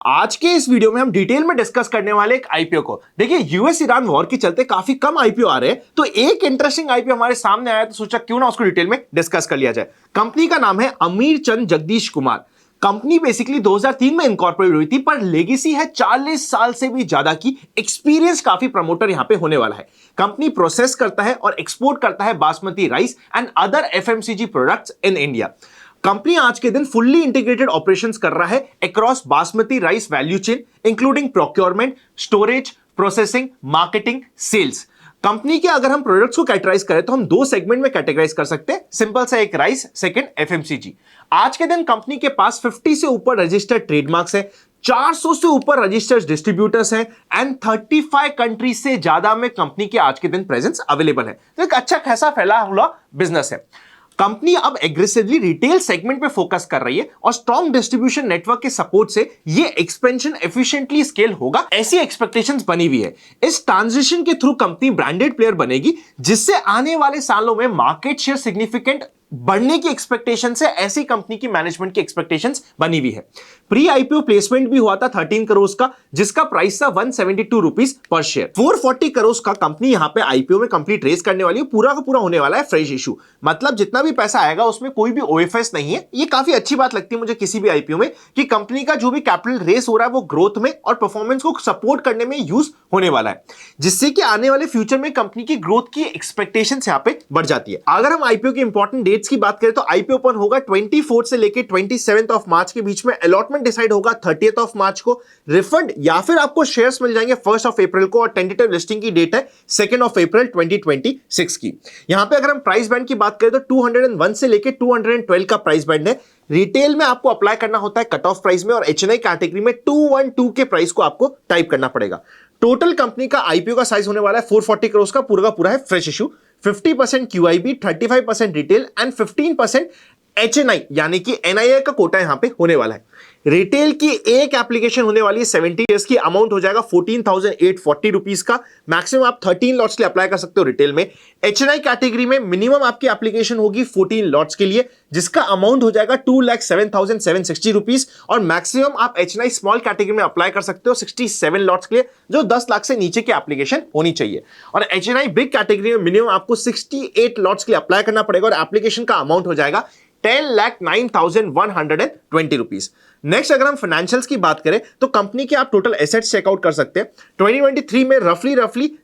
आज के इस वीडियो में हम डिटेल में डिस्कस करने वाले एक आईपीओ को। देखिए, यूएस ईरान वॉर के चलते काफी कम आईपीओ आ रहे हैं, तो एक इंटरेस्टिंग आईपीओ हमारे सामने आया तो सोचा क्यों ना उसको डिटेल में डिस्कस कर लिया जाए। कंपनी का नाम है अमीर चंद जगदीश कुमार। कंपनी बेसिकली 2003 में इनकॉर्पोरेट हुई थी, पर लेगेसी है 40 साल से भी ज्यादा की। एक्सपीरियंस काफी प्रमोटर यहां पे होने वाला है। कंपनी प्रोसेस करता है और एक्सपोर्ट करता है basmati rice and other FMCG products in India. कंपनी आज के दिन फुल्ली इंटीग्रेटेड ऑपरेशंस कर रहा है across basmati rice value chain, including procurement, storage, processing, marketing, sales. कंपनी के अगर हम प्रोडक्ट्स को कैटेगराइज करें तो हम दो सेगमेंट में कैटेगराइज कर सकते हैं। सिंपल सा, एक राइस, सेकंड एफएमसीजी। आज के दिन कंपनी के पास 50 से ऊपर रजिस्टर्ड ट्रेडमार्क्स है, 400 से ऊपर रजिस्टर्ड डिस्ट्रीब्यूटर्स हैं एंड 35 कंट्रीज से ज्यादा में कंपनी के आज के दिन प्रेजेंस अवेलेबल है। तो एक अच्छा खासा फैला हुआ बिजनेस है। कंपनी अब एग्रेसिवली रिटेल सेगमेंट पे फोकस कर रही है और स्ट्रॉन्ग डिस्ट्रीब्यूशन नेटवर्क के सपोर्ट से ये एक्सपेंशन एफिशिएंटली स्केल होगा, ऐसी एक्सपेक्टेशंस बनी हुई है। इस ट्रांजिशन के थ्रू कंपनी ब्रांडेड प्लेयर बनेगी, जिससे आने वाले सालों में मार्केट शेयर सिग्निफिकेंट बढ़ने की एक्सपेक्टेशन से ऐसी कंपनी की मैनेजमेंट की एक्सपेक्टेशंस बनी हुई है। प्री आईपीओ प्लेसमेंट भी हुआ था 13 करोड़ का, जिसका प्राइस था 172 रुपीस पर शेयर। 440 करोड़ का कंपनी यहां पे आईपीओ में कंप्लीट रेस करने वाली है। पूरा का पूरा होने वाला है फ्रेश इशू, मतलब जितना भी पैसा आएगा उसमें कोई भी ओएफएस नहीं है। ये काफी अच्छी बात लगती है मुझे किसी भी आईपीओ में कि कंपनी का जो भी कैपिटल रेस हो रहा है वो ग्रोथ में और परफॉर्मेंस को सपोर्ट करने में यूज होने वाला है, जिससे कि आने वाले फ्यूचर में कंपनी की ग्रोथ की एक्सपेक्टेशन यहां पे बढ़ जाती है। अगर हम आईपीओ की इंपॉर्टेंट डेट्स की बात करें तो आईपीओ ओपन होगा 24 से लेकर 27 ऑफ मार्च के बीच में। अलॉटमेंट डिसाइड होगा 30 ऑफ मार्च को। रिफंड या फिर आपको शेयर्स मिल जाएंगे 1 ऑफ अप्रैल को, और टेंटेटिव लिस्टिंग की डेट है 2 ऑफ अप्रैल 2026 की। यहां पे अगर हम प्राइस बैंड की बात करें तो 201 से लेकर 212 का प्राइस बैंड है। रिटेल में आपको अप्लाई करना होता है कट ऑफ प्राइस में, और एचएनआई कैटेगरी में 212 के प्राइस को आपको टाइप करना पड़ेगा। टोटल कंपनी का आईपीओ का साइज होने वाला है 440 करोड़ का, पूरा का पूरा है fresh issue. 50% QIB, 35% retail and 15% HNI यानी कि एनआईआई का कोटा यहां पे होने वाला है। रिटेल की एक एप्लीकेशन होने वाली है 70 डेज की, अमाउंट हो जाएगा 14,840 रुपीस का। मैक्सिमम आप 13 लॉट्स के लिए अप्लाई कर सकते हो रिटेल में। एचएनआई कैटेगरी में मिनिमम आपकी एप्लीकेशन होगी 14 लॉट्स के लिए, जिसका अमाउंट हो जाएगा 2,07,760 रुपीस, और मैक्सिमम आप एचएनआई स्मॉल कैटेगरी में अप्लाई कर सकते हो 67 लॉट्स के लिए, जो 10 लाख से नीचे की एप्लीकेशन होनी चाहिए। और एचएनआई बिग कैटेगरी में मिनिमम आपको 68 लॉट्स के लिए अप्लाई करना पड़ेगा, और एप्लीकेशन का अमाउंट हो जाएगा 10,09,120 रुपीस। नेक्स्ट, अगर हम फाइनेंशियल्स की बात करें तो कंपनी के आप टोटल एसेट्स चेकआउट कर सकते हैं। 2023 में रफली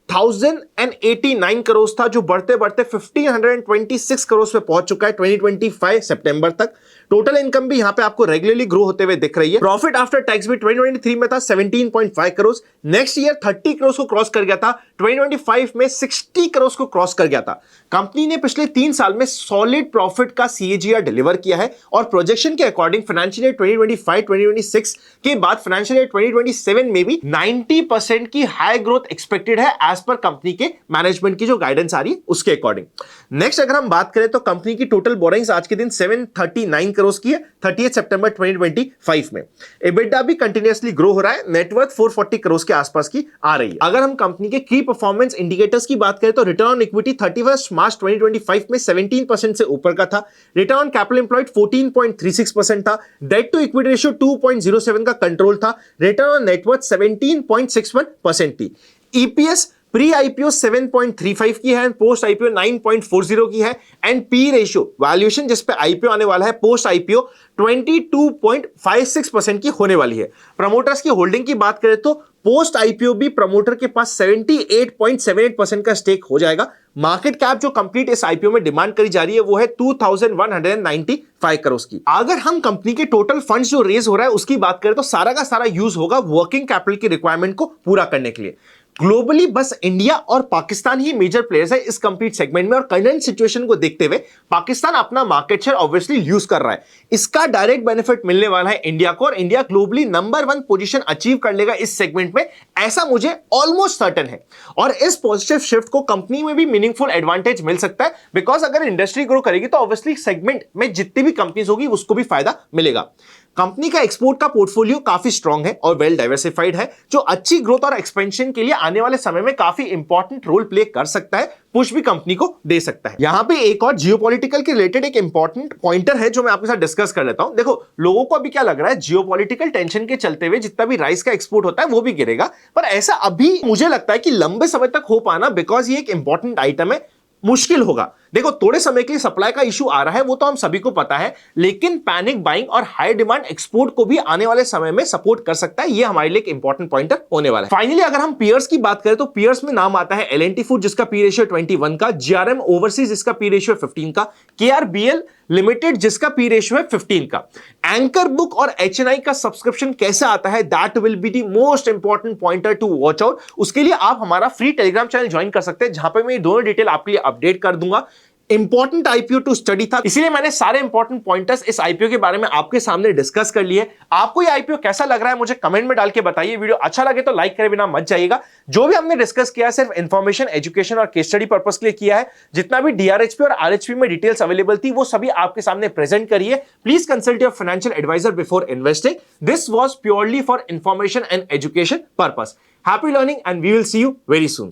1089 करोड़ था, जो बढ़ते बढ़ते 1526 करोड़ पे पहुंच चुका है 2025 सितंबर तक। टोटल इनकम भी यहां पे आपको रेगुलरली ग्रो होते हुए दिख रही है। प्रॉफिट आफ्टर टैक्स भी 2023 में था 17.5 करोड़, नेक्स्ट ईयर 30 करोड़ को क्रॉस कर गया था, 2025 में 60 करोड़ को क्रॉस कर गया था। कंपनी ने पिछले 3 साल में सॉलिड प्रॉफिट का सीएजीआर डिलीवर किया है, और प्रोजेक्शन के अकॉर्डिंग फाइनेंशियल ईयर 2025-2026 के बाद फाइनेंशियल ईयर 2027 में भी 90% की हाई ग्रोथ एक्सपेक्टेड है एज पर कंपनी के मैनेजमेंट की जो गाइडेंस आ रही है उसके अकॉर्डिंग। नेक्स्ट, अगर हम बात करें तो कंपनी की टोटल बोरोइंग्स आज के दिन 739 करोड़ की है 30 सितंबर 2025 में। एबिटा भी कंटिन्यूअसली ग्रो हो रहा है, नेटवर्थ 440 करोड़ के आसपास की आ रही है। अगर हम कंपनी के की परफॉर्मेंस इंडिकेटर्स की बात करें तो रिटर्न ऑन इक्विटी 31 मार्च 2025 में 17% से ऊपर का था। रिटर्न ऑन कैपिटल एम्प्लॉयड 14.36% था। डेट टू इक्विटी रेशियो 2.07 का कंट्रोल था। रिटर्न ऑन नेटवर्थ 17.61% थी। ईपीएस प्री आईपीओ 7.35 की है, पोस्ट आईपीओ 9.40 की है, एंड पी रेशियो वैल्यूएशन जिस पे आईपीओ आने वाला है पोस्ट आईपीओ 22.56% की होने वाली है। प्रमोटर्स की होल्डिंग की बात करें तो पोस्ट आईपीओ भी प्रमोटर के पास 78.78% का स्टेक हो जाएगा। मार्केट कैप जो कंप्लीट इस आईपीओ में डिमांड करी जा रही है वो है 2,195 करोड़ की। अगर हम कंपनी के टोटल फंड्स जो रेज हो रहा है उसकी बात करें तो सारा का सारा यूज होगा वर्किंग कैपिटल की रिक्वायरमेंट को पूरा करने के लिए। ग्लोबली बस इंडिया और पाकिस्तान ही मेजर प्लेयर्स है इस कंप्लीट सेगमेंट में, और करंट सिचुएशन को देखते हुए पाकिस्तान अपना मार्केट शेयर ऑब्वियसली यूज कर रहा है। इसका डायरेक्ट बेनिफिट मिलने वाला है इंडिया को, और India globally number 1 position achieve कर लेगा इस सेगमेंट में, ऐसा मुझे ऑलमोस्ट सर्टेन है। और इस पॉजिटिव शिफ्ट को कंपनी में भी मीनिंगफुल एडवांटेज मिल सकता है, बिकॉज अगर इंडस्ट्री ग्रो करेगी तो ऑब्वियसली सेगमेंट में जितनी भी कंपनीज होगी उसको भी फायदा मिलेगा। कंपनी का एक्सपोर्ट का पोर्टफोलियो काफी स्ट्रांग है और वेल डाइवर्सिफाइड है, जो अच्छी ग्रोथ और एक्सपेंशन के लिए आने वाले समय में काफी इंपॉर्टेंट रोल प्ले कर सकता है, पुश भी कंपनी को दे सकता है। यहां पे एक और जियोपॉलिटिकल के रिलेटेड एक इंपॉर्टेंट पॉइंटर है जो मैं आपके साथ डिस्कस कर लेता हूं। देखो, लोगों को अभी क्या लग रहा है, जियोपॉलिटिकल टेंशन के चलते हुए जितना भी राइस का एक्सपोर्ट होता है वो भी गिरेगा, पर ऐसा अभी मुझे लगता है कि लंबे समय तक हो पाना, बिकॉज ये एक इंपॉर्टेंट आइटम है, मुश्किल होगा। देखो, थोड़े समय के लिए सप्लाई का इशू आ रहा है, वो तो हम सभी को पता है, लेकिन पैनिक बाइंग और हाई डिमांड एक्सपोर्ट को भी आने वाले समय में सपोर्ट कर सकता है। ये हमारे लिए एक इंपॉर्टेंट पॉइंटर होने वाला है। फाइनली अगर हम पीयर्स की बात करें तो पीयर्स में नाम आता है एल&टी फूड जिसका पी रेशियो 21 का, जीआरएम ओवरसीज जिसका पी रेशियो 15 का, केआरबीएल लिमिटेड जिसका पी रेशियो है 15 का। एंकर बुक और एचएनआई का सब्सक्रिप्शन कैसे आता है, that will be the most important pointer to watch out. उसके लिए आप हमारा फ्री टेलीग्राम चैनल ज्वाइन कर सकते हैं, जहां पे मैं दोनों डिटेल आपके लिए अपडेट कर दूंगा। इंपॉर्टेंट आईपीओ टू स्टडी था, इसीलिए मैंने सारे इंपॉर्टेंट पॉइंटर्स इस आईपीओ के बारे में आपके सामने डिस्कस कर लिए। आपको ये आईपीओ कैसा लग रहा है मुझे कमेंट में डाल के बताइए। वीडियो अच्छा लगे तो लाइक करे बिना मत जाइएगा। जो भी हमने डिस्कस किया है सिर्फ इंफॉर्मेशन, एजुकेशन और केस स्टडी पर्पस के लिए किया है। जितना भी डीआरएचपी और आरएचपी में डिटेल्स अवेलेबल थी वो सभी आपके सामने प्रेजेंट करिए। Please consult your financial advisor before investing. This was purely for information and education purpose. Happy learning and we will see you very soon.